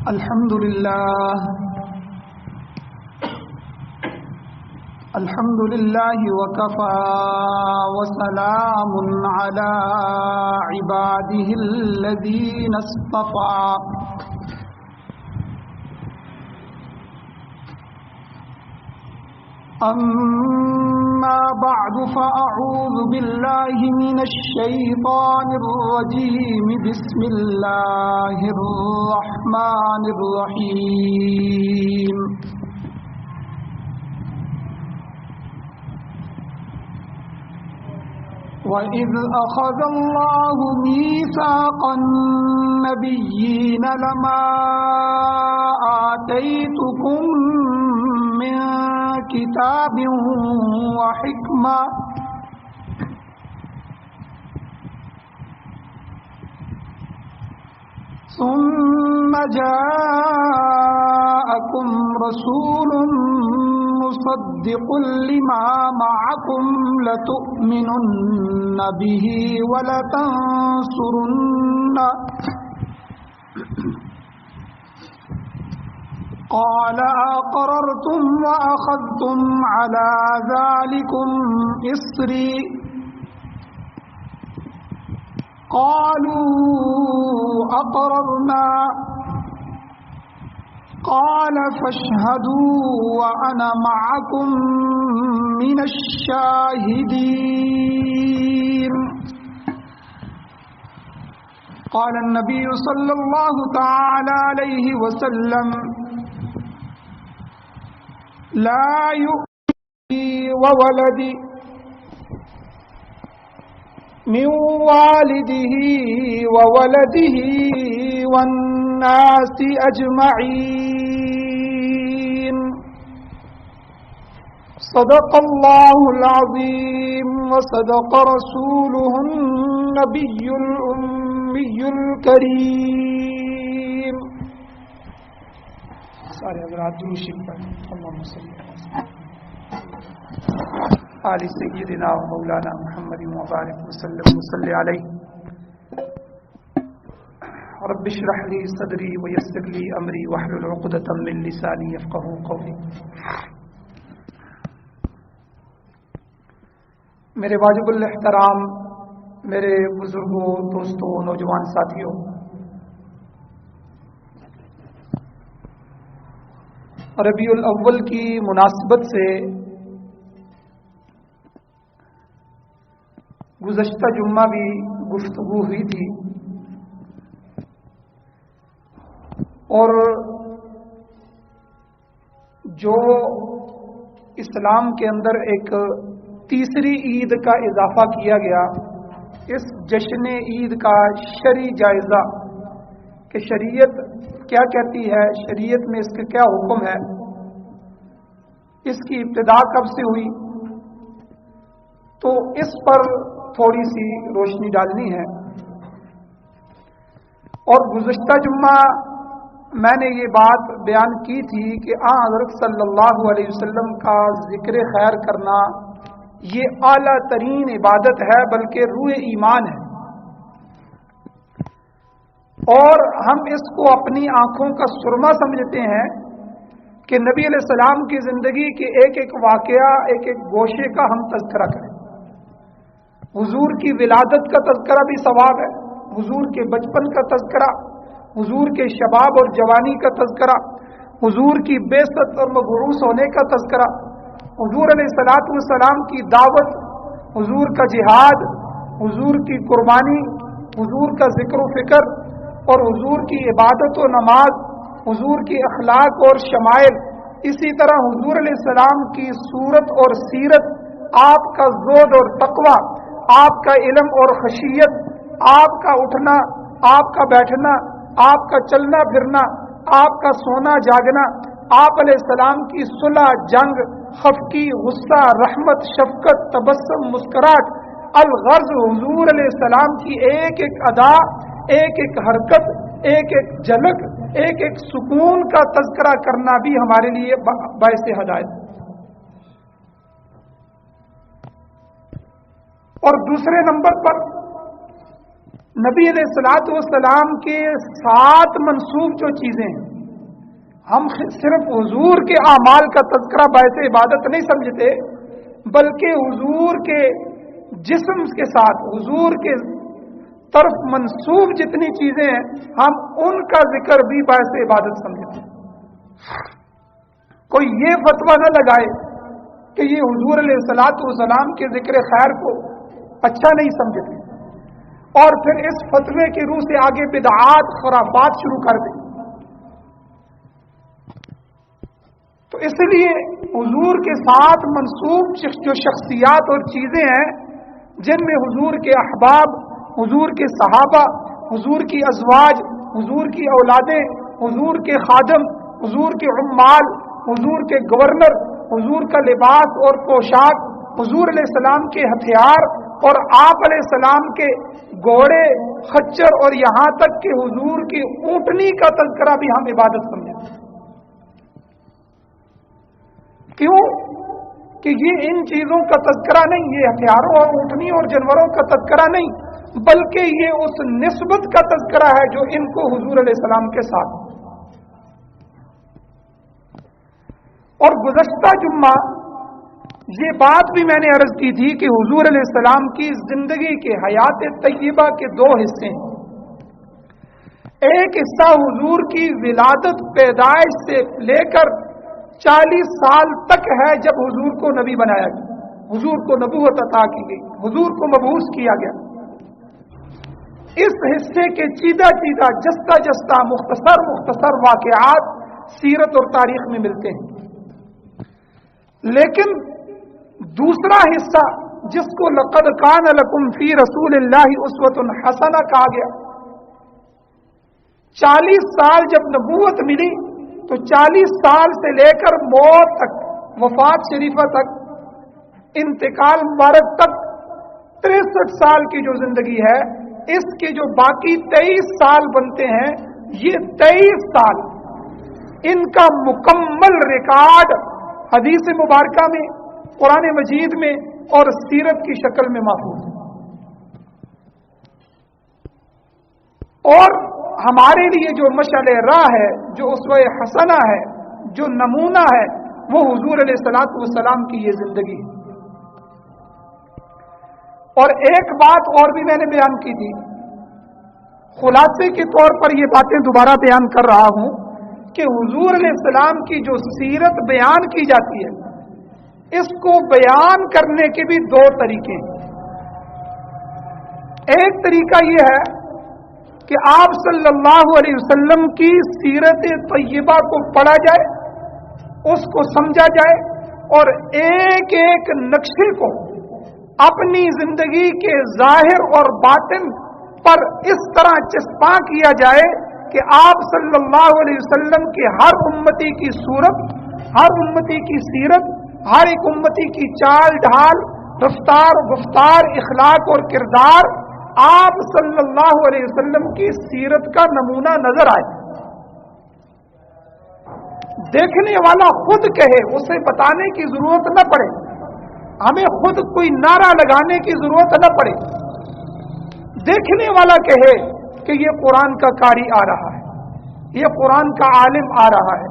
الحمد لله وكفى وسلام على عباده الذين اصطفى أما بعد فأعوذ بالله من الشيطان الرجيم بسم الله الرحمن الرحيم وَإِذْ أَخَذَ اللَّهُ مِيثَاقَ النَّبِيِّينَ لَمَا آتَيْتُكُم مِّن كِتَابٍ وَحِكْمَةٍ ثُمَّ جَاءَكُمْ رَسُولٌ مُصَدِّقٌ لِمَا مَعَكُمْ لَتُؤْمِنُنَّ بِهِ وَلَتَنصُرُنَّهُ قَالَ أَقْرَرْتُمْ وَأَخَذْتُمْ عَلَى ذَلِكُمْ إِصْرِي قَالُوا أَقْرَرْنَا قال فاشهدوا وأنا معكم من الشاهدين قال النبي صلى الله تعالى عليه وسلم لا يؤذي وولدي من والده وولده والناس أجمعين صدق الله العظيم وصدق رسوله النبي الأمي الكريم سارے حضرات درود شریف پڑھیں اللهم صل علی سیدنا و مولانا محمد مبارک وسلم وصلی علیہ رب اشرح لي صدری ويسر لي امری واحلل عقدۃ من لسانی یفقهوا قولی. میرے واجب الاحترام، میرے بزرگوں، دوستوں، نوجوان ساتھیوں، ربیع الاول کی مناسبت سے گزشتہ جمعہ بھی گفتگو ہوئی تھی اور جو اسلام کے اندر ایک تیسری عید کا اضافہ کیا گیا، اس جشن عید کا شرعی جائزہ کہ شریعت کیا کہتی ہے، شریعت میں اس کا کیا حکم ہے، اس کی ابتدا کب سے ہوئی، تو اس پر تھوڑی سی روشنی ڈالنی ہے. اور گزشتہ جمعہ میں نے یہ بات بیان کی تھی کہ حضرت صلی اللہ علیہ وسلم کا ذکر خیر کرنا یہ اعلیٰ ترین عبادت ہے، بلکہ روح ایمان ہے، اور ہم اس کو اپنی آنکھوں کا سرما سمجھتے ہیں کہ نبی علیہ السلام کی زندگی کے ایک ایک واقعہ، ایک ایک گوشے کا ہم تذکرہ کریں. حضور کی ولادت کا تذکرہ بھی ثواب ہے، حضور کے بچپن کا تذکرہ، حضور کے شباب اور جوانی کا تذکرہ، حضور کی بعثت اور مبعوث ہونے کا تذکرہ، حضور علیہ الصلوۃ والسلام کی دعوت، حضور کا جہاد، حضور کی قربانی، حضور کا ذکر و فکر، اور حضور کی عبادت و نماز، حضور کی اخلاق اور شمائل. اسی طرح حضور علیہ السلام کی صورت اور سیرت، آپ کا زہد اور تقوی، آپ کا علم اور خشیت، آپ کا اٹھنا، آپ کا بیٹھنا، آپ کا چلنا پھرنا، آپ کا سونا جاگنا، آپ علیہ السلام کی صلح، جنگ، خفقی، غصہ، رحمت، شفقت، تبسم، مسکراہٹ، الغرض حضور علیہ السلام کی ایک ایک ادا، ایک ایک حرکت، ایک ایک جھلک، ایک ایک سکون کا تذکرہ کرنا بھی ہمارے لیے باعث ہدایت. اور دوسرے نمبر پر نبی علیہ الصلوۃ والسلام کے 7 منسوب جو چیزیں ہیں، ہم صرف حضور کے اعمال کا تذکرہ باعث عبادت نہیں سمجھتے، بلکہ حضور کے جسم کے ساتھ حضور کے طرف منسوب جتنی چیزیں ہیں ہم ان کا ذکر بھی باعث عبادت سمجھتے ہیں۔ کوئی یہ فتویٰ نہ لگائے کہ یہ حضور علیہ الصلوۃ والسلام کے ذکر خیر کو اچھا نہیں سمجھتے اور پھر اس فتوے کی روح سے آگے بدعات خرافات شروع کر دیں۔ تو اس لیے حضور کے ساتھ منسوب جو شخصیات اور چیزیں ہیں جن میں حضور کے احباب، حضور کے صحابہ، حضور کی ازواج، حضور کی اولادیں، حضور کے خادم، حضور کے عمال، حضور کے گورنر، حضور کا لباس اور پوشاک، حضور علیہ السلام کے ہتھیار اور آپ علیہ السلام کے گھوڑے، خچر اور یہاں تک کہ حضور کی اونٹنی کا تذکرہ بھی ہم عبادت سمجھتے ہیں۔ کیوں کہ یہ ان چیزوں کا تذکرہ نہیں، یہ ہتھیاروں اور اونٹنی اور جانوروں کا تذکرہ نہیں، بلکہ یہ اس نسبت کا تذکرہ ہے جو ان کو حضور علیہ السلام کے ساتھ۔ اور گزشتہ جمعہ یہ بات بھی میں نے عرض کی تھی کہ حضور علیہ السلام کی زندگی کے حیات طیبہ کے دو حصے ہیں۔ ایک حصہ حضور کی ولادت، پیدائش سے لے کر 40 سال تک ہے جب حضور کو نبی بنایا گیا، حضور کو نبوت عطا کی گئی، حضور کو مبعوث کیا گیا۔ اس حصے کے چیدہ چیدہ جستہ جستہ مختصر واقعات سیرت اور تاریخ میں ملتے ہیں، لیکن دوسرا حصہ جس کو لقد کان لکم فی رسول اللہ اسوۃ حسنہ کہا گیا، 40 سال جب نبوت ملی تو 40 سال سے لے کر موت تک، وفات شریفہ تک، انتقال مبارک تک 63 سال کی جو زندگی ہے، اس کے جو باقی 23 سال بنتے ہیں، یہ 23 سال ان کا مکمل ریکارڈ حدیث مبارکہ میں، قرآن مجید میں اور سیرت کی شکل میں محفوظ ہے۔ اور ہمارے لیے جو مشعل راہ ہے، جو اسوہ حسنہ ہے، جو نمونہ ہے، وہ حضور علیہ الصلوۃ والسلام کی یہ زندگی ہے۔ اور ایک بات اور بھی میں نے بیان کی تھی، خلاصے کے طور پر یہ باتیں دوبارہ بیان کر رہا ہوں کہ حضور علیہ السلام کی جو سیرت بیان کی جاتی ہے، اس کو بیان کرنے کے بھی دو طریقے ہیں۔ ایک طریقہ یہ ہے کہ آپ صلی اللہ علیہ وسلم کی سیرت طیبہ کو پڑھا جائے، اس کو سمجھا جائے اور ایک ایک نقشے کو اپنی زندگی کے ظاہر اور باطن پر اس طرح چسپاں کیا جائے کہ آپ صلی اللہ علیہ وسلم کے ہر امتی کی صورت، ہر امتی کی سیرت، ہر ایک امتی کی چال ڈھال، رفتار، گفتار، اخلاق اور کردار آپ صلی اللہ علیہ وسلم کی سیرت کا نمونہ نظر آئے۔ دیکھنے والا خود کہے، اسے بتانے کی ضرورت نہ پڑے، ہمیں خود کوئی نعرہ لگانے کی ضرورت نہ پڑے۔ دیکھنے والا کہے کہ یہ قرآن کا قاری آ رہا ہے، یہ قرآن کا عالم آ رہا ہے،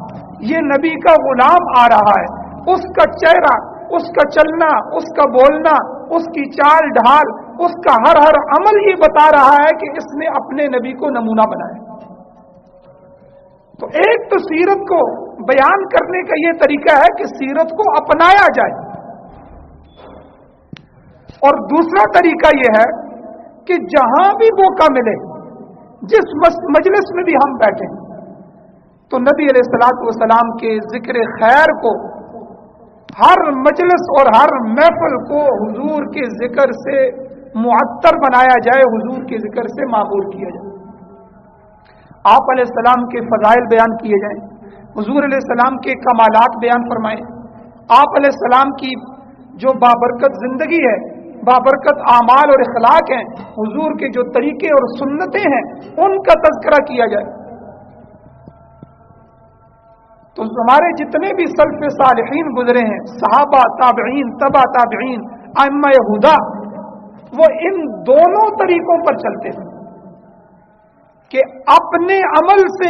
یہ نبی کا غلام آ رہا ہے، اس کا چہرہ، اس کا چلنا، اس کا بولنا، اس کی چال ڈھال، اس کا ہر عمل یہ بتا رہا ہے کہ اس نے اپنے نبی کو نمونہ بنایا۔ تو ایک تو سیرت کو بیان کرنے کا یہ طریقہ ہے کہ سیرت کو اپنایا جائے، اور دوسرا طریقہ یہ ہے کہ جہاں بھی موقع ملے، جس مجلس میں بھی ہم بیٹھیں، تو نبی علیہ الصلوۃ والسلام کے ذکر خیر کو، ہر مجلس اور ہر محفل کو حضور کے ذکر سے معطر بنایا جائے، حضور کے ذکر سے معمور کیا جائے۔ آپ علیہ السلام کے فضائل بیان کیے جائیں، حضور علیہ السلام کے کمالات بیان فرمائیں، آپ علیہ السلام کی جو بابرکت زندگی ہے، بابرکت اعمال اور اخلاق ہیں، حضور کے جو طریقے اور سنتیں ہیں، ان کا تذکرہ کیا جائے۔ تو ہمارے جتنے بھی سلف صالحین گزرے ہیں، صحابہ، تابعین، تبع تابعین، ائمہ ہدی، وہ ان دونوں طریقوں پر چلتے ہیں کہ اپنے عمل سے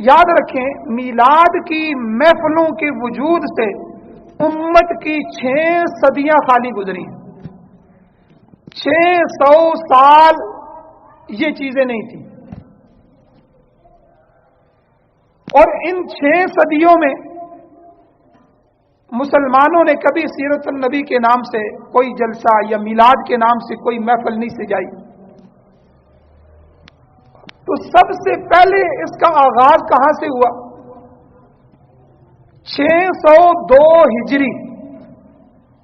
یاد رکھیں میلاد کی محفلوں کے وجود سے امت کی 6 صدیاں خالی گزری ہیں. 600 سال یہ چیزیں نہیں تھیں. اور ان 6 صدیوں میں مسلمانوں نے کبھی سیرت النبی کے نام سے کوئی جلسہ یا میلاد کے نام سے کوئی محفل نہیں سجائی. تو سب سے پہلے اس کا آغاز کہاں سے ہوا؟ 602 ہجری،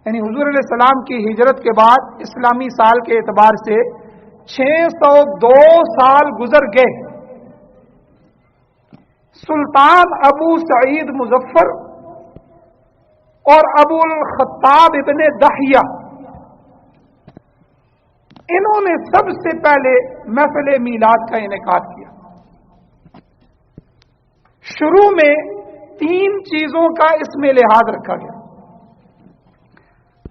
یعنی حضور علیہ السلام کی ہجرت کے بعد اسلامی سال کے اعتبار سے 602 سال گزر گئے. سلطان ابو سعید مظفر اور ابو الخطاب ابن دحیہ، انہوں نے سب سے پہلے محفل میلاد کا انعقاد کیا. شروع میں 3 چیزوں کا اس میں لحاظ رکھا گیا.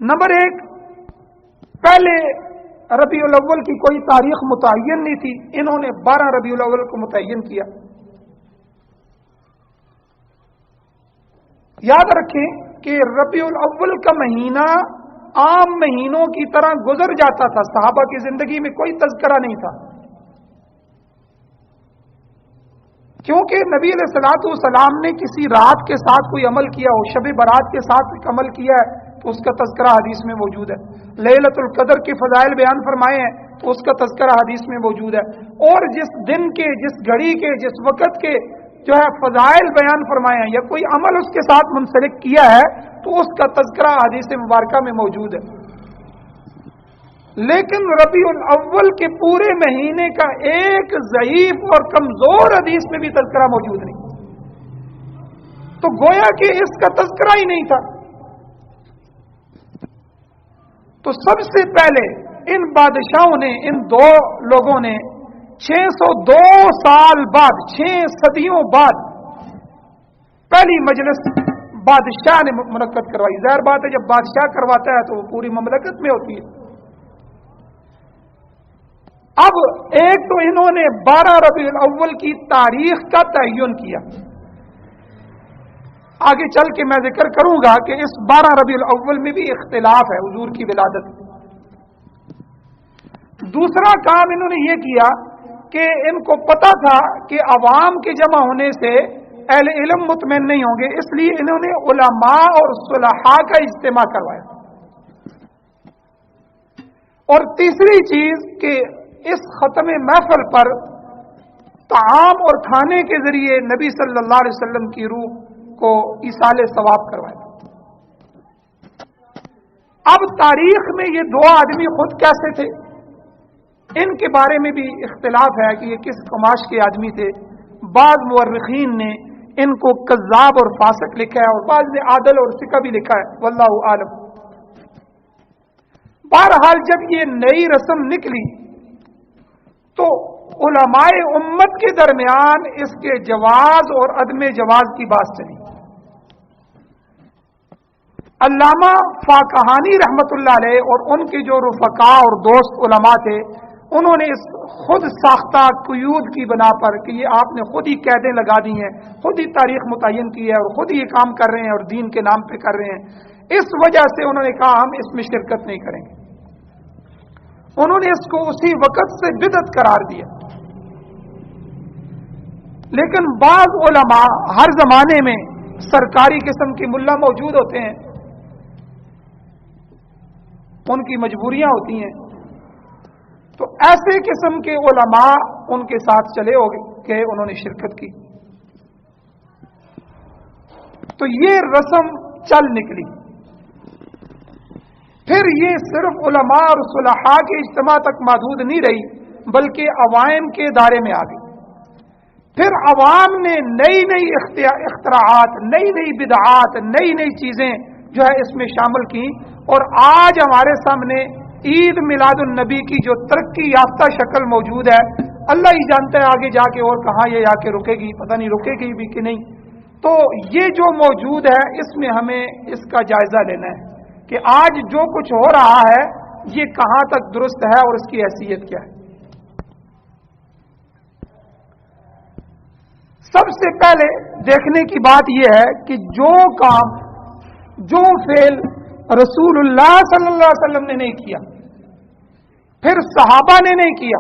نمبر 1، پہلے ربیع الاول کی کوئی تاریخ متعین نہیں تھی، انہوں نے 12 ربیع الاول کو متعین کیا. یاد رکھیں کہ ربیع الاول کا مہینہ عام مہینوں کی طرح گزر جاتا تھا، صحابہ کی زندگی میں کوئی تذکرہ نہیں تھا، کیونکہ نبی علیہ الصلوۃ والسلام نے کسی رات کے ساتھ کوئی عمل کیا ہو، شب برات کے ساتھ ایک عمل کیا ہے تو اس کا تذکرہ حدیث میں موجود ہے. لیلۃ القدر کے فضائل بیان فرمائے ہیں تو اس کا تذکرہ حدیث میں موجود ہے. اور جس دن کے، جس گھڑی کے، جس وقت کے جو ہے فضائل بیان فرمائے ہیں یا کوئی عمل اس کے ساتھ منسلک کیا ہے تو اس کا تذکرہ حدیث مبارکہ میں موجود ہے. لیکن ربیع الاول کے پورے مہینے کا ایک ضعیف اور کمزور حدیث میں بھی تذکرہ موجود نہیں. تو گویا کہ اس کا تذکرہ ہی نہیں تھا. تو سب سے پہلے ان بادشاہوں نے، ان 2 لوگوں نے 602 سال بعد، 6 صدیوں بعد پہلی مجلس بادشاہ نے منعقد کروائی. ظاہر بات ہے جب بادشاہ کرواتا ہے تو وہ پوری مملکت میں ہوتی ہے. اب ایک تو انہوں نے 12 ربیع الاول کی تاریخ کا تعین کیا. آگے چل کے میں ذکر کروں گا کہ اس 12 ربیع الاول میں بھی اختلاف ہے حضور کی ولادت. دوسرا کام انہوں نے یہ کیا کہ ان کو پتا تھا کہ عوام کے جمع ہونے سے اہل علم مطمئن نہیں ہوں گے، اس لیے انہوں نے علماء اور صلحاء کا اجتماع کروایا. اور تیسری چیز کہ اس ختم محفل پر طعام اور کھانے کے ذریعے نبی صلی اللہ علیہ وسلم کی روح کو ایصال ثواب کروایا. اب تاریخ میں یہ 2 آدمی خود کیسے تھے، ان کے بارے میں بھی اختلاف ہے کہ یہ کس قماش کے آدمی تھے. بعض مورخین نے ان کو کذاب اور فاسق لکھا ہے اور بعض نے عادل اور ثقہ بھی لکھا ہے، واللہ عالم. بہرحال جب یہ نئی رسم نکلی تو علماء امت کے درمیان اس کے جواز اور عدم جواز کی بات چلی. علامہ فاقہانی رحمت اللہ علیہ اور ان کے جو رفقا اور دوست علماء تھے، انہوں نے اس خود ساختہ قیود کی بنا پر کہ یہ آپ نے خود ہی قیدیں لگا دی ہیں، خود ہی تاریخ متعین کی ہے اور خود ہی یہ کام کر رہے ہیں اور دین کے نام پہ کر رہے ہیں، اس وجہ سے انہوں نے کہا ہم اس میں شرکت نہیں کریں گے. انہوں نے اس کو اسی وقت سے بدعت قرار دیا. لیکن بعض علماء، ہر زمانے میں سرکاری قسم کے ملا موجود ہوتے ہیں، ان کی مجبوریاں ہوتی ہیں، تو ایسے قسم کے علماء ان کے ساتھ چلے ہو گئے، انہوں نے شرکت کی. تو یہ رسم چل نکلی. پھر یہ صرف علماء اور صلحاء کے اجتماع تک محدود نہیں رہی بلکہ عوام کے دائرے میں آ گئی. پھر عوام نے نئی نئی اختراعات، نئی نئی بدعات، نئی نئی چیزیں جو ہے اس میں شامل کی. اور آج ہمارے سامنے عید میلاد النبی کی جو ترقی یافتہ شکل موجود ہے، اللہ ہی جانتا ہے آگے جا کے اور کہاں یہ جا کے رکے گی، پتہ نہیں رکے گی بھی کہ نہیں. تو یہ جو موجود ہے اس میں ہمیں اس کا جائزہ لینا ہے کہ آج جو کچھ ہو رہا ہے یہ کہاں تک درست ہے اور اس کی حیثیت کیا ہے. سب سے پہلے دیکھنے کی بات یہ ہے کہ جو کام جو فعل رسول اللہ صلی اللہ علیہ وسلم نے نہیں کیا، پھر صحابہ نے نہیں کیا،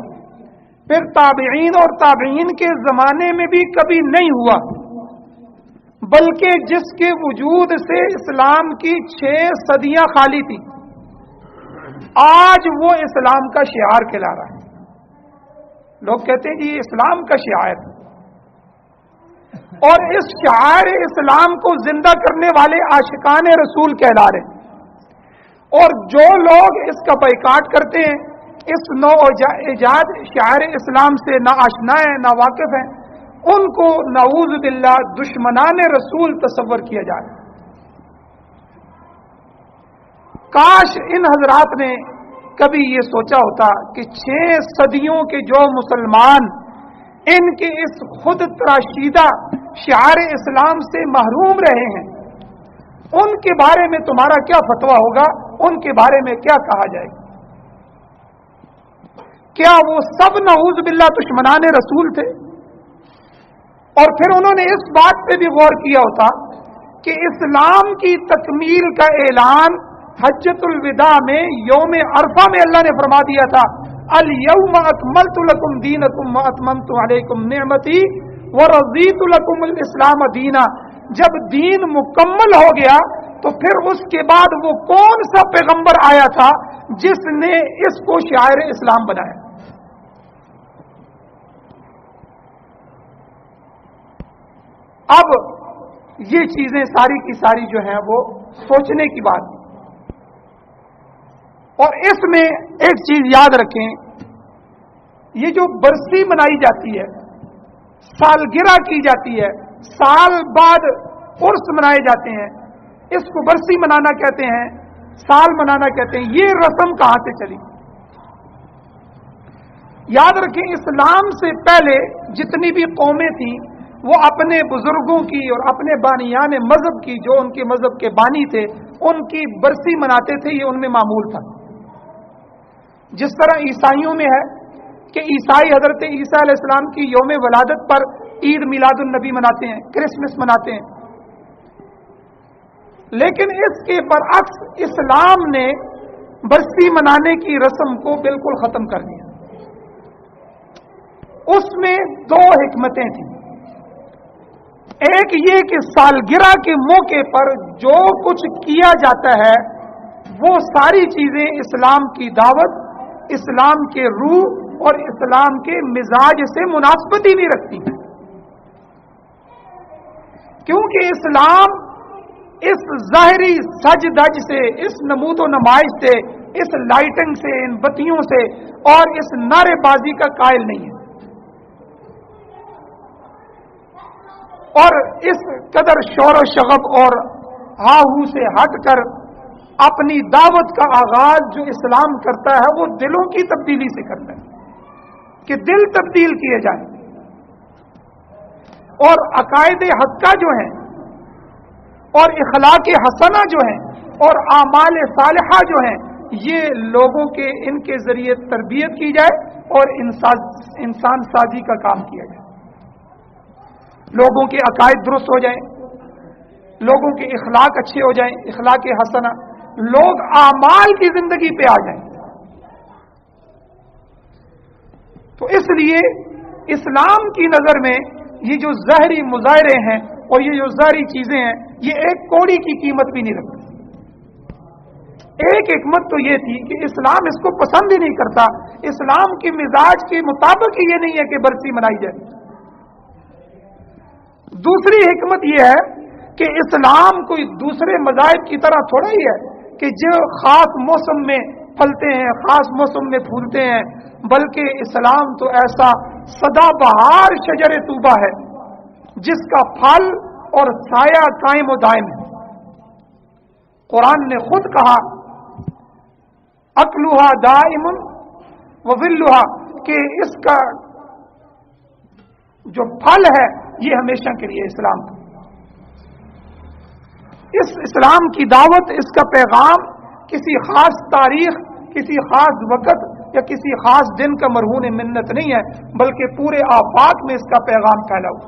پھر تابعین اور تابعین کے زمانے میں بھی کبھی نہیں ہوا، بلکہ جس کے وجود سے اسلام کی 6 صدیاں خالی تھی، آج وہ اسلام کا شعار کہلا رہا ہے۔ لوگ کہتے ہیں جی یہ اسلام کا شعار ہے، اور اس شعار اسلام کو زندہ کرنے والے عاشقان رسول کہلا رہے ہیں، اور جو لوگ اس کا بائیکاٹ کرتے ہیں، اس نو ایجاد شعار اسلام سے نہ آشنا ہیں نہ واقف ہیں، ان کو نعوذ باللہ دشمنان رسول تصور کیا جائے۔ کاش ان حضرات نے کبھی یہ سوچا ہوتا کہ 6 صدیوں کے جو مسلمان ان کے اس خود تراشیدہ شعار اسلام سے محروم رہے ہیں، ان کے بارے میں تمہارا کیا فتویٰ ہوگا، ان کے بارے میں کیا کہا جائے گا؟ کیا وہ سب نعوذ باللہ دشمنان رسول تھے؟ اور پھر انہوں نے اس بات پہ بھی غور کیا ہوتا کہ اسلام کی تکمیل کا اعلان حجۃ الوداع میں یوم عرفہ میں اللہ نے فرما دیا تھا، الیوم اکملت لکم دینکم واتممت علیکم نعمتی ورضیت لکم الاسلام دینا۔ جب دین مکمل ہو گیا تو پھر اس کے بعد وہ کون سا پیغمبر آیا تھا جس نے اس کو شعار اسلام بنایا؟ اب یہ چیزیں ساری کی ساری جو ہیں وہ سوچنے کی بات ہے، اور اس میں ایک چیز یاد رکھیں، یہ جو برسی منائی جاتی ہے، سالگرہ کی جاتی ہے، سال بعد عرس منائے جاتے ہیں، اس کو برسی منانا کہتے ہیں، سال منانا کہتے ہیں، یہ رسم کہاں سے چلی؟ یاد رکھیں اسلام سے پہلے جتنی بھی قومیں تھیں وہ اپنے بزرگوں کی اور اپنے بانیان مذہب کی، جو ان کے مذہب کے بانی تھے، ان کی برسی مناتے تھے، یہ ان میں معمول تھا۔ جس طرح عیسائیوں میں ہے کہ عیسائی حضرت عیسیٰ علیہ السلام کی یوم ولادت پر عید میلاد النبی مناتے ہیں، کرسمس مناتے ہیں، لیکن اس کے برعکس اسلام نے برسی منانے کی رسم کو بالکل ختم کر دیا۔ اس میں 2 حکمتیں تھیں، ایک یہ کہ سالگرہ کے موقع پر جو کچھ کیا جاتا ہے وہ ساری چیزیں اسلام کی دعوت، اسلام کے روح اور اسلام کے مزاج سے مناسبت ہی نہیں رکھتی، کیونکہ اسلام اس ظاہری سج دج سے، اس نمود و نمائش سے، اس لائٹنگ سے، ان بتیوں سے اور اس نعرے بازی کا قائل نہیں ہے، اور اس قدر شور و شغب اور ہا ہو سے ہٹ کر اپنی دعوت کا آغاز جو اسلام کرتا ہے وہ دلوں کی تبدیلی سے کرتا ہے کہ دل تبدیل کیے جائیں، اور عقائد حقہ جو ہیں اور اخلاق حسنہ جو ہیں اور اعمال صالحہ جو ہیں، یہ لوگوں کے ان کے ذریعے تربیت کی جائے اور انسان سازی کا کام کیا جائے، لوگوں کے عقائد درست ہو جائیں، لوگوں کے اخلاق اچھے ہو جائیں، اخلاق حسنہ، لوگ اعمال کی زندگی پہ آ جائیں۔ تو اس لیے اسلام کی نظر میں یہ جو ظاہری مظاہرے ہیں اور یہ جو ظاہری چیزیں ہیں، یہ ایک کوڑی کی قیمت بھی نہیں رکھتی۔ ایک حکمت تو یہ تھی کہ اسلام اس کو پسند ہی نہیں کرتا، اسلام کے مزاج کے مطابق یہ نہیں ہے کہ برسی منائی جائے۔ دوسری حکمت یہ ہے کہ اسلام کوئی دوسرے مذاہب کی طرح تھوڑا ہی ہے کہ جو خاص موسم میں پھلتے ہیں، خاص موسم میں پھولتے ہیں، بلکہ اسلام تو ایسا سدا بہار شجر طوبہ ہے جس کا پھل اور سایہ قائم و دائم ہے۔ قرآن نے خود کہا اکلھا دائم وظلھا، کہ اس کا جو پھل ہے یہ ہمیشہ کے لیے اسلام کا۔ اس اسلام کی دعوت، اس کا پیغام کسی خاص تاریخ، کسی خاص وقت یا کسی خاص دن کا مرہون منت نہیں ہے، بلکہ پورے آفاق میں اس کا پیغام پھیلا ہوا۔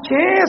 6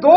2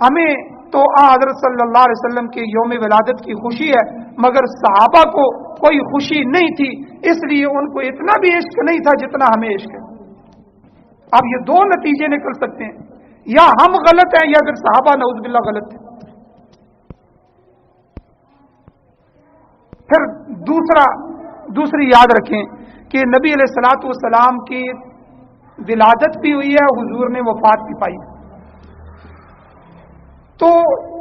ہمیں تو حضرت صلی اللہ علیہ وسلم کے یوم ولادت کی خوشی ہے، مگر صحابہ کو کوئی خوشی نہیں تھی، اس لیے ان کو اتنا بھی عشق نہیں تھا جتنا ہمیں عشق ہے۔ اب یہ دو نتیجے نکل سکتے ہیں، یا ہم غلط ہیں یا پھر صحابہ نعوذ باللہ غلط ہیں۔ پھر دوسری یاد رکھیں کہ نبی علیہ الصلوۃ والسلام کی ولادت بھی ہوئی ہے، حضور نے وفات بھی پائی ہے، تو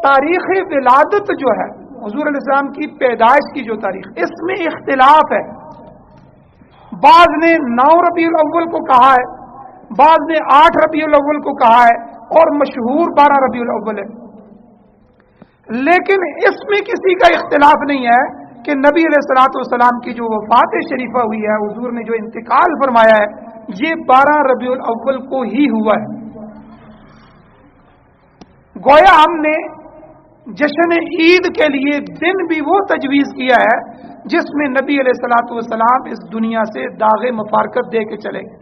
تاریخ ولادت جو ہے حضور علیہ السلام کی پیدائش کی جو تاریخ، اس میں اختلاف ہے، بعض نے 9 ربیع الاول کو کہا ہے، بعض نے 8 ربیع الاول کو کہا ہے، اور مشہور 12 ربیع الاول ہے، لیکن اس میں کسی کا اختلاف نہیں ہے کہ نبی علیہ الصلوۃ والسلام کی جو وفات شریفہ ہوئی ہے، حضور نے جو انتقال فرمایا ہے، یہ 12 ربیع الاول کو ہی ہوا ہے۔ گویا ہم نے جشن عید کے لیے دن بھی وہ تجویز کیا ہے جس میں نبی علیہ الصلوۃ والسلام اس دنیا سے داغ مفارقت دے کے چلے گئے۔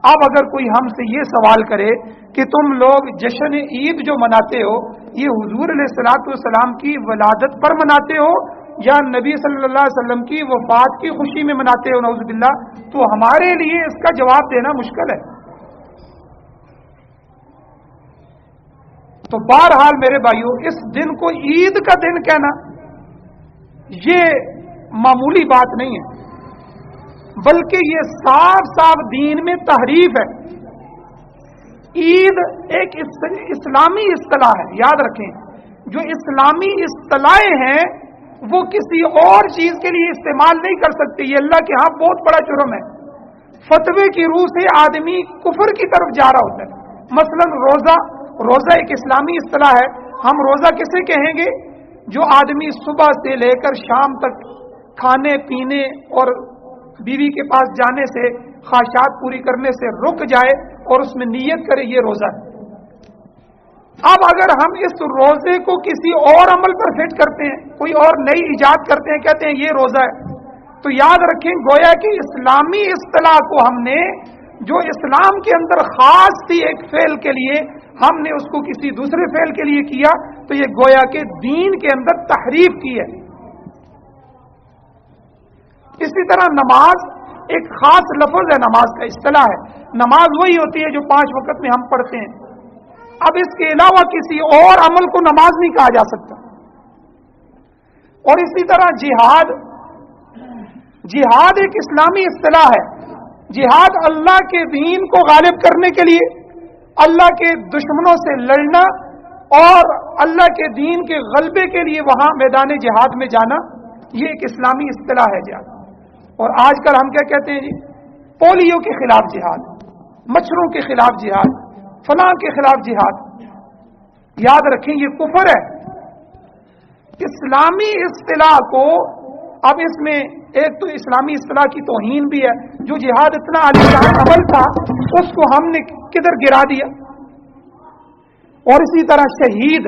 اب اگر کوئی ہم سے یہ سوال کرے کہ تم لوگ جشن عید جو مناتے ہو یہ حضور علیہ الصلوۃ والسلام کی ولادت پر مناتے ہو یا نبی صلی اللہ علیہ وسلم کی وفات کی خوشی میں مناتے ہو نعوذ باللہ، تو ہمارے لیے اس کا جواب دینا مشکل ہے۔ تو بہرحال میرے بھائیوں، اس دن کو عید کا دن کہنا یہ معمولی بات نہیں ہے، بلکہ یہ صاف صاف دین میں تحریف ہے۔ عید ایک اسلامی اصطلاح ہے، یاد رکھیں، جو اسلامی اصطلاحیں ہیں وہ کسی اور چیز کے لیے استعمال نہیں کر سکتے، یہ اللہ کے ہاں بہت بڑا جرم ہے۔ فتوے کی روح سے آدمی کفر کی طرف جا رہا ہوتا ہے۔ مثلا روزہ ایک اسلامی اصطلاح ہے، ہم روزہ کسے کہیں گے؟ جو آدمی صبح سے لے کر شام تک کھانے پینے اور بیوی کے پاس جانے سے، خواہشات پوری کرنے سے رک جائے اور اس میں نیت کرے، یہ روزہ ہے۔ اب اگر ہم اس روزے کو کسی اور عمل پر فٹ کرتے ہیں، کوئی اور نئی ایجاد کرتے ہیں، کہتے ہیں یہ روزہ ہے، تو یاد رکھیں گویا کہ اسلامی اصطلاح کو ہم نے جو اسلام کے اندر خاص تھی ایک فعل کے لیے، ہم نے اس کو کسی دوسرے فعل کے لیے کیا، تو یہ گویا کہ دین کے اندر تحریف کی ہے۔ اسی طرح نماز ایک خاص لفظ ہے، نماز کا اصطلاح ہے، نماز وہی ہوتی ہے جو 5 وقت میں ہم پڑھتے ہیں۔ اب اس کے علاوہ کسی اور عمل کو نماز نہیں کہا جا سکتا۔ اور اسی طرح جہاد ایک اسلامی اصطلاح ہے۔ جہاد اللہ کے دین کو غالب کرنے کے لیے، اللہ کے دشمنوں سے لڑنا اور اللہ کے دین کے غلبے کے لیے وہاں میدان جہاد میں جانا، یہ ایک اسلامی اصطلاح ہے جہاد۔ اور آج کل ہم کیا کہتے ہیں جی؟ پولیو کے خلاف جہاد، مچھروں کے خلاف جہاد، فلاں کے خلاف جہاد۔ یاد رکھیں یہ کفر ہے۔ اسلامی اصطلاح کو اب اس میں ایک تو اسلامی اصطلاح کی توہین بھی ہے، جو جہاد اتنا عالیشان عمل تھا اس کو ہم نے کدھر گرا دیا۔ اور اسی طرح شہید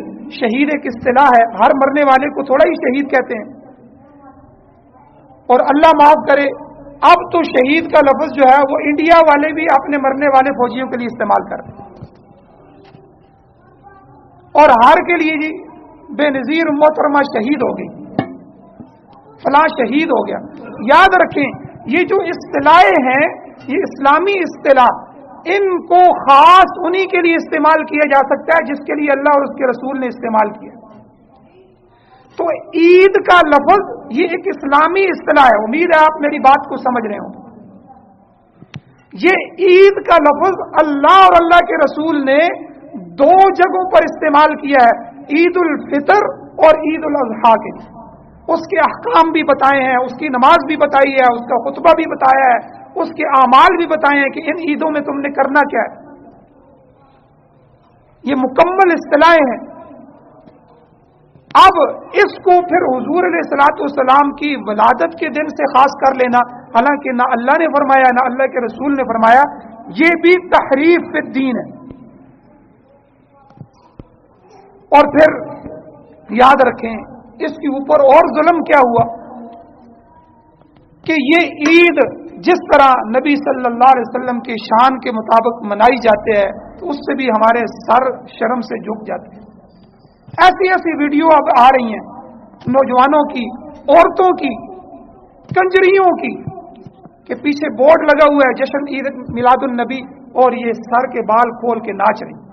ایک اصطلاح ہے، ہر مرنے والے کو تھوڑا ہی شہید کہتے ہیں، اور اللہ معاف کرے اب تو شہید کا لفظ جو ہے وہ انڈیا والے بھی اپنے مرنے والے فوجیوں کے لیے استعمال کر رہے ہیں، اور ہر کے لیے جی بے نظیر محترمہ شہید ہو گئی، فلاں شہید ہو گیا۔ یاد رکھیں یہ جو اصطلاحیں ہیں یہ اسلامی اصطلاح، ان کو خاص انہی کے لیے استعمال کیا جا سکتا ہے جس کے لیے اللہ اور اس کے رسول نے استعمال کیا۔ تو عید کا لفظ یہ ایک اسلامی اصطلاح ہے، امید ہے آپ میری بات کو سمجھ رہے ہوں۔ یہ عید کا لفظ اللہ اور اللہ کے رسول نے 2 جگہوں پر استعمال کیا ہے، عید الفطر اور عید الاضحیٰ کے لیے۔ اس کے احکام بھی بتائے ہیں، اس کی نماز بھی بتائی ہے، اس کا خطبہ بھی بتایا ہے، اس کے اعمال بھی بتائے ہیں کہ ان عیدوں میں تم نے کرنا کیا ہے۔ یہ مکمل اصطلاحیں ہیں۔ اب اس کو پھر حضور علیہ الصلوۃ والسلام کی ولادت کے دن سے خاص کر لینا، حالانکہ نہ اللہ نے فرمایا نہ اللہ کے رسول نے فرمایا، یہ بھی تحریف فی الدین ہے۔ اور پھر یاد رکھیں اس کے اوپر اور ظلم کیا ہوا کہ یہ عید جس طرح نبی صلی اللہ علیہ وسلم کی شان کے مطابق منائی جاتے ہیں، تو اس سے بھی ہمارے سر شرم سے جھک جاتے ہیں۔ ایسی ایسی ویڈیو اب آ رہی ہیں نوجوانوں کی، عورتوں کی، کنجریوں کی، کہ پیچھے بورڈ لگا ہوا ہے جشن عید میلاد النبی، اور یہ سر کے بال کھول کے ناچ رہی ہیں۔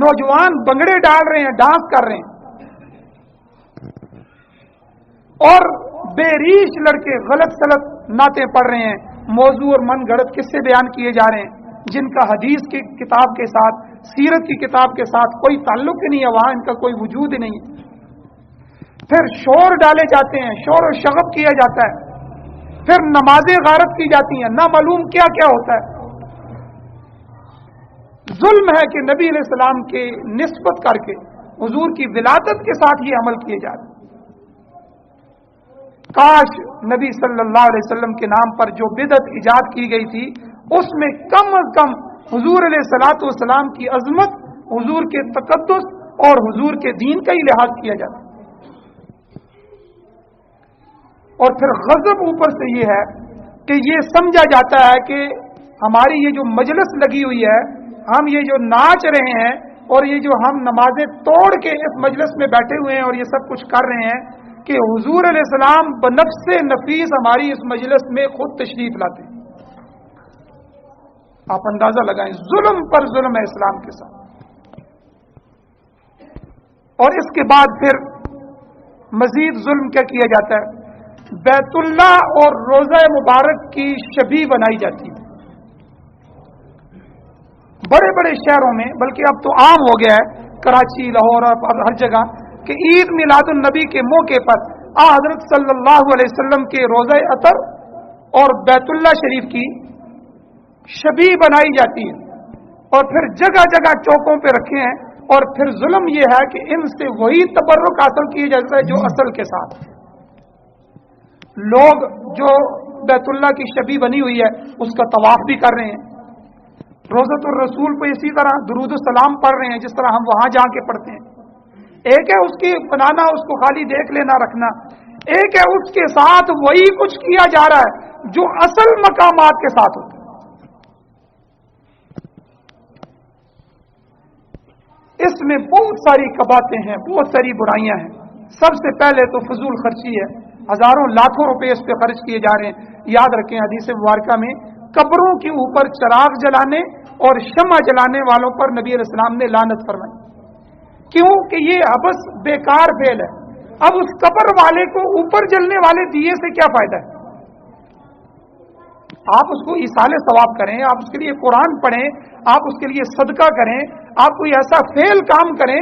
نوجوان بنگڑے ڈال رہے ہیں، ڈانس کر رہے ہیں، اور بے ریش لڑکے غلط سلط نعتیں پڑھ رہے ہیں، موضوع اور من گھڑت قصے بیان کیے جا رہے ہیں جن کا حدیث کی کتاب کے ساتھ، سیرت کی کتاب کے ساتھ کوئی تعلق ہی نہیں ہے، وہاں ان کا کوئی وجود ہی نہیں ہے۔ پھر شور ڈالے جاتے ہیں، شور و شغب کیا جاتا ہے، پھر نمازیں غارت کی جاتی ہیں، نہ معلوم کیا کیا ہوتا ہے۔ ظلم ہے کہ نبی علیہ السلام کے نسبت کر کے حضور کی ولادت کے ساتھ یہ عمل کیے جاتے ہیں۔ کاش نبی صلی اللہ علیہ وسلم کے نام پر جو بدعت ایجاد کی گئی تھی اس میں کم از کم حضور علیہ الصلوۃ والسلام کی عظمت، حضور کے تقدس اور حضور کے دین کا ہی لحاظ کیا جاتا۔ اور پھر غضب اوپر سے یہ ہے کہ یہ سمجھا جاتا ہے کہ ہماری یہ جو مجلس لگی ہوئی ہے، ہم یہ جو ناچ رہے ہیں اور یہ جو ہم نمازیں توڑ کے اس مجلس میں بیٹھے ہوئے ہیں اور یہ سب کچھ کر رہے ہیں، کہ حضور علیہ السلام بنفس نفیس ہماری اس مجلس میں خود تشریف لاتے ہیں۔ آپ اندازہ لگائیں، ظلم پر ظلم ہے اسلام کے ساتھ۔ اور اس کے بعد پھر مزید ظلم کیا کیا جاتا ہے؟ بیت اللہ اور روزہ مبارک کی شبیہ بنائی جاتی ہے۔ بڑے بڑے شہروں میں، بلکہ اب تو عام ہو گیا ہے، کراچی، لاہور، اور ہر جگہ، کہ عید میلاد النبی کے موقع پر حضرت صلی اللہ علیہ وسلم کے روزہ اطہر اور بیت اللہ شریف کی شبیہ بنائی جاتی ہے، اور پھر جگہ جگہ چوکوں پہ رکھے ہیں، اور پھر ظلم یہ ہے کہ ان سے وہی تبرک حاصل کیا جاتا ہے جو اصل کے ساتھ۔ لوگ جو بیت اللہ کی شبیہ بنی ہوئی ہے اس کا طواف بھی کر رہے ہیں، روضۃ الرسول پہ اسی طرح درود السلام پڑھ رہے ہیں جس طرح ہم وہاں جا کے پڑھتے ہیں۔ ایک ہے اس کی بنانا، اس کو خالی دیکھ لینا رکھنا، ایک ہے اس کے ساتھ وہی کچھ کیا جا رہا ہے جو اصل مقامات کے ساتھ ہوتا ہے۔ اس میں بہت ساری کباطیں ہیں، بہت ساری برائیاں ہیں۔ سب سے پہلے تو فضول خرچی ہے، ہزاروں لاکھوں روپے اس پہ خرچ کیے جا رہے ہیں۔ یاد رکھیں حدیث مبارکہ میں قبروں کے اوپر چراغ جلانے اور شمع جلانے والوں پر نبی علیہ السلام نے لعنت فرمائی، کیوں کہ یہ ابس بیکار فعل ہے۔ اب اس قبر والے کو اوپر جلنے والے دیے سے کیا فائدہ ہے؟ آپ اس کو ایصال ثواب کریں، آپ اس کے لیے قرآن پڑھیں، آپ اس کے لیے صدقہ کریں، آپ کوئی ایسا فعل کام کریں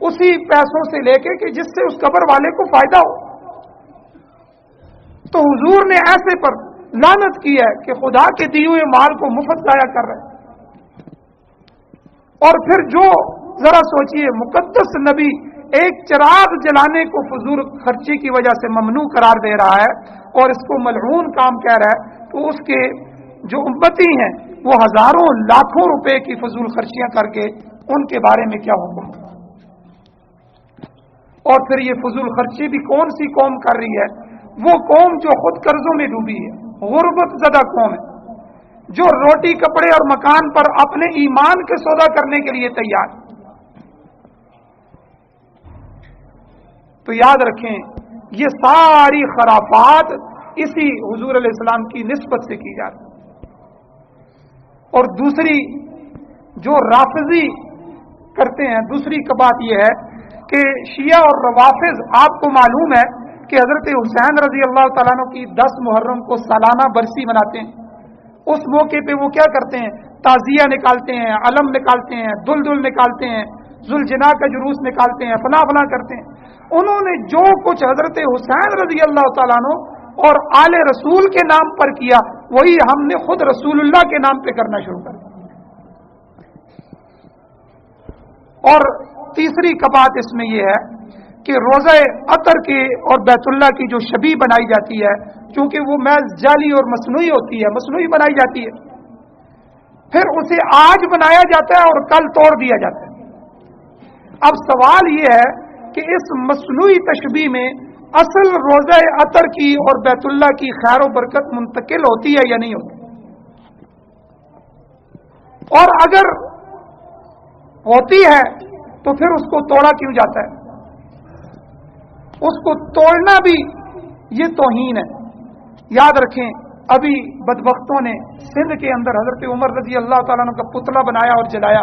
اسی پیسوں سے لے کے کہ جس سے اس قبر والے کو فائدہ ہو۔ تو حضور نے ایسے پر لعنت کی ہے کہ خدا کے دیے ہوئے مال کو مفت ضائع کر رہے ہیں۔ اور پھر جو ذرا سوچئے، مقدس نبی ایک چراغ جلانے کو فضول خرچی کی وجہ سے ممنوع قرار دے رہا ہے اور اس کو ملعون کام کہہ رہا ہے، تو اس کے جو امتی ہیں وہ ہزاروں لاکھوں روپے کی فضول خرچیاں کر کے ان کے بارے میں کیا حکم؟ اور پھر یہ فضول خرچی بھی کون سی قوم کر رہی ہے؟ وہ قوم جو خود قرضوں میں ڈوبی ہے، غربت زدہ قوم ہے، جو روٹی کپڑے اور مکان پر اپنے ایمان کے سودا کرنے کے لیے تیار۔ تو یاد رکھیں یہ ساری خرافات اسی حضور علیہ السلام کی نسبت سے کی جاتی۔ اور دوسری جو رافضی کرتے ہیں، دوسری بات یہ ہے کہ شیعہ اور روافض، آپ کو معلوم ہے کہ حضرت حسین رضی اللہ تعالیٰ عنہ کی 10 محرم کو سالانہ برسی مناتے ہیں۔ اس موقع پہ وہ کیا کرتے ہیں؟ تعزیہ نکالتے ہیں، علم نکالتے ہیں، دل نکالتے ہیں، ذوالجناح کا جلوس نکالتے ہیں، فلاں فلاں کرتے ہیں۔ انہوں نے جو کچھ حضرت حسین رضی اللہ تعالیٰ عنہ اور آل رسول کے نام پر کیا، وہی ہم نے خود رسول اللہ کے نام پہ کرنا شروع کر دیا۔ اور تیسری بات اس میں یہ ہے کہ روزہ اطہر کے اور بیت اللہ کی جو شبیہ بنائی جاتی ہے، چونکہ وہ محض جعلی اور مصنوعی ہوتی ہے، مصنوعی بنائی جاتی ہے، پھر اسے آج بنایا جاتا ہے اور کل توڑ دیا جاتا ہے۔ اب سوال یہ ہے کہ اس مصنوعی تشبیہ میں اصل روزہ اطہر کی اور بیت اللہ کی خیر و برکت منتقل ہوتی ہے یا نہیں ہوتی؟ اور اگر ہوتی ہے تو پھر اس کو توڑا کیوں جاتا ہے؟ اس کو توڑنا بھی یہ توہین ہے۔ یاد رکھیں، ابھی بدبختوں نے سندھ کے اندر حضرت عمر رضی اللہ تعالیٰ عنہ کا پتلا بنایا اور جلایا۔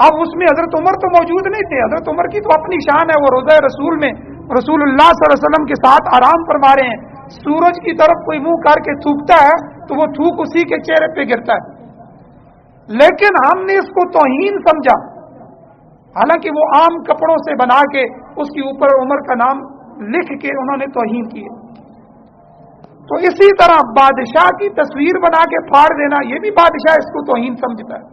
اب اس میں حضرت عمر تو موجود نہیں تھے، حضرت عمر کی تو اپنی شان ہے، وہ روضہ رسول میں رسول اللہ صلی اللہ علیہ وسلم کے ساتھ آرام فرما رہے ہیں، سورج کی طرف کوئی منہ کر کے تھوکتا ہے تو وہ تھوک اسی کے چہرے پہ گرتا ہے، لیکن ہم نے اس کو توہین سمجھا، حالانکہ وہ عام کپڑوں سے بنا کے اس کے اوپر عمر کا نام لکھ کے انہوں نے توہین کی۔ تو اسی طرح بادشاہ کی تصویر بنا کے پھاڑ دینا، یہ بھی بادشاہ اس کو توہین سمجھتا ہے۔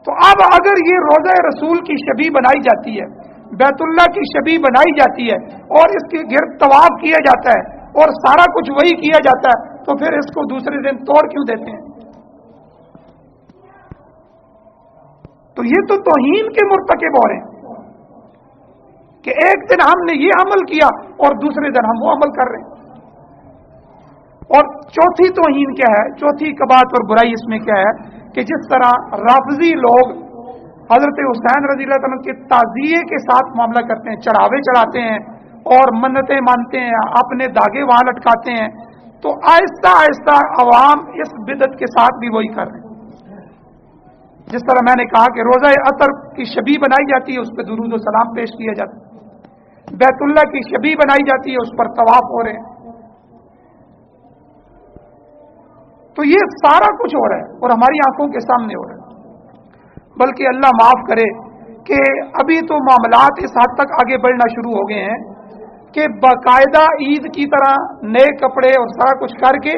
تو اب اگر یہ روضہ رسول کی شبیہ بنائی جاتی ہے، بیت اللہ کی شبیہ بنائی جاتی ہے اور اس کے گرد طواف کیا جاتا ہے اور سارا کچھ وہی کیا جاتا ہے، تو پھر اس کو دوسرے دن توڑ کیوں دیتے ہیں؟ تو یہ تو توہین کے مرتکب ہو رہے ہیں کہ ایک دن ہم نے یہ عمل کیا اور دوسرے دن ہم وہ عمل کر رہے ہیں۔ اور چوتھی توہین کیا ہے، چوتھی کباعت اور برائی اس میں کیا ہے کہ جس طرح رافضی لوگ حضرت حسین رضی اللہ عنہ کے تعزیے کے ساتھ معاملہ کرتے ہیں، چڑھاوے چڑھاتے ہیں اور منتیں مانتے ہیں، اپنے داغے وہاں لٹکاتے ہیں، تو آہستہ آہستہ عوام اس بدعت کے ساتھ بھی وہی کر رہے ہیں۔ جس طرح میں نے کہا کہ روزہ عطر کی شبیہ بنائی جاتی ہے، اس پہ درود و سلام پیش کیا جاتا ہے، بیت اللہ کی شبیہ بنائی جاتی ہے، اس پر طواف ہو رہے ہیں، تو یہ سارا کچھ ہو رہا ہے اور ہماری آنکھوں کے سامنے ہو رہا ہے۔ بلکہ اللہ معاف کرے کہ ابھی تو معاملات اس حد تک آگے بڑھنا شروع ہو گئے ہیں کہ باقاعدہ عید کی طرح نئے کپڑے اور سارا کچھ کر کے،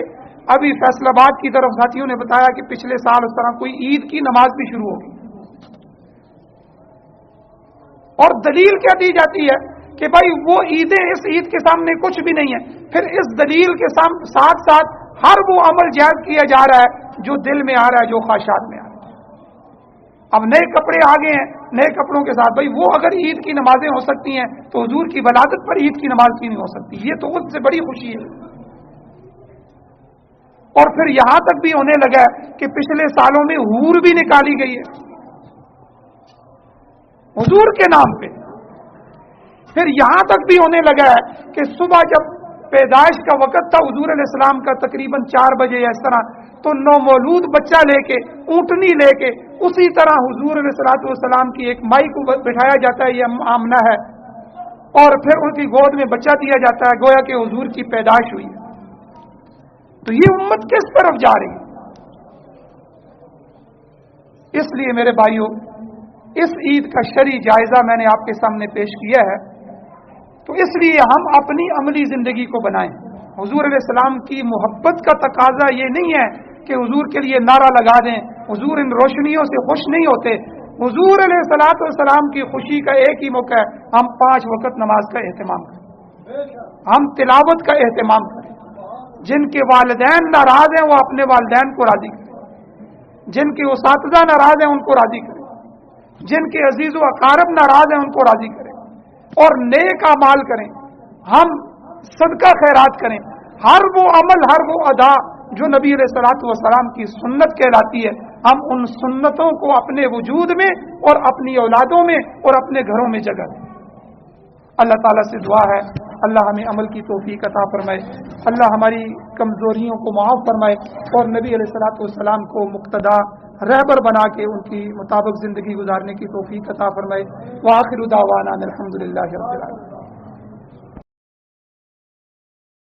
ابھی فیصل آباد کی طرف ساتھیوں نے بتایا کہ پچھلے سال اس طرح کوئی عید کی نماز بھی شروع ہوگی، اور دلیل کیا دی جاتی ہے کہ بھائی وہ عیدیں اس عید کے سامنے کچھ بھی نہیں ہے۔ پھر اس دلیل کے ساتھ ساتھ ہر وہ عمل جائز کیا جا رہا ہے جو دل میں آ رہا ہے، جو خواہشات میں آ رہا ہے۔ اب نئے کپڑے آ گئے ہیں، نئے کپڑوں کے ساتھ بھائی وہ اگر عید کی نمازیں ہو سکتی ہیں تو حضور کی ولادت پر عید کی نماز کی نہیں ہو سکتی؟ یہ تو اس سے بڑی خوشی ہے۔ اور پھر یہاں تک بھی ہونے لگا ہے کہ پچھلے سالوں میں حور بھی نکالی گئی ہے حضور کے نام پہ۔ پھر یہاں تک بھی ہونے لگا ہے کہ صبح جب پیدائش کا وقت تھا حضور علیہ السلام کا تقریباً 4 بجے یا اس طرح، تو نومولود بچہ لے کے، اونٹنی لے کے، اسی طرح حضور علیہ السلام کی ایک مائی کو بٹھایا جاتا ہے، یہ آمنہ ہے، اور پھر ان کی گود میں بچہ دیا جاتا ہے، گویا کہ حضور کی پیدائش ہوئی ہے۔ تو یہ امت کس طرف جا رہی ہے؟ اس لیے میرے بھائیوں، اس عید کا شرعی جائزہ میں نے آپ کے سامنے پیش کیا ہے، تو اس لیے ہم اپنی عملی زندگی کو بنائیں۔ حضور علیہ السلام کی محبت کا تقاضا یہ نہیں ہے کہ حضور کے لیے نعرہ لگا دیں، حضور ان روشنیوں سے خوش نہیں ہوتے۔ حضور علیہ السلام کی خوشی کا ایک ہی موقع ہے، ہم 5 وقت نماز کا اہتمام کریں، ہم تلاوت کا اہتمام کریں۔ جن کے والدین ناراض ہیں وہ اپنے والدین کو راضی کریں، جن کے اساتذہ ناراض ہیں ان کو راضی کریں، جن کے عزیز و اقارب ناراض ہیں ان کو راضی کریں، اور نیک اعمال کریں، ہم صدقہ خیرات کریں، ہر وہ عمل، ہر وہ ادا جو نبی علیہ الصلوۃ والسلام کی سنت کہلاتی ہے، ہم ان سنتوں کو اپنے وجود میں اور اپنی اولادوں میں اور اپنے گھروں میں جگہ دیں۔ اللہ تعالیٰ سے دعا ہے اللہ ہمیں عمل کی توفیق عطا فرمائے، اللہ ہماری کمزوریوں کو معاف فرمائے، اور نبی علیہ الصلوۃ والسلام کو مقتدا رہبر بنا کے ان کی مطابق زندگی گزارنے کی توفیق عطا فرمائے۔ وآخر دعوانا الحمد للہ رب العالمین۔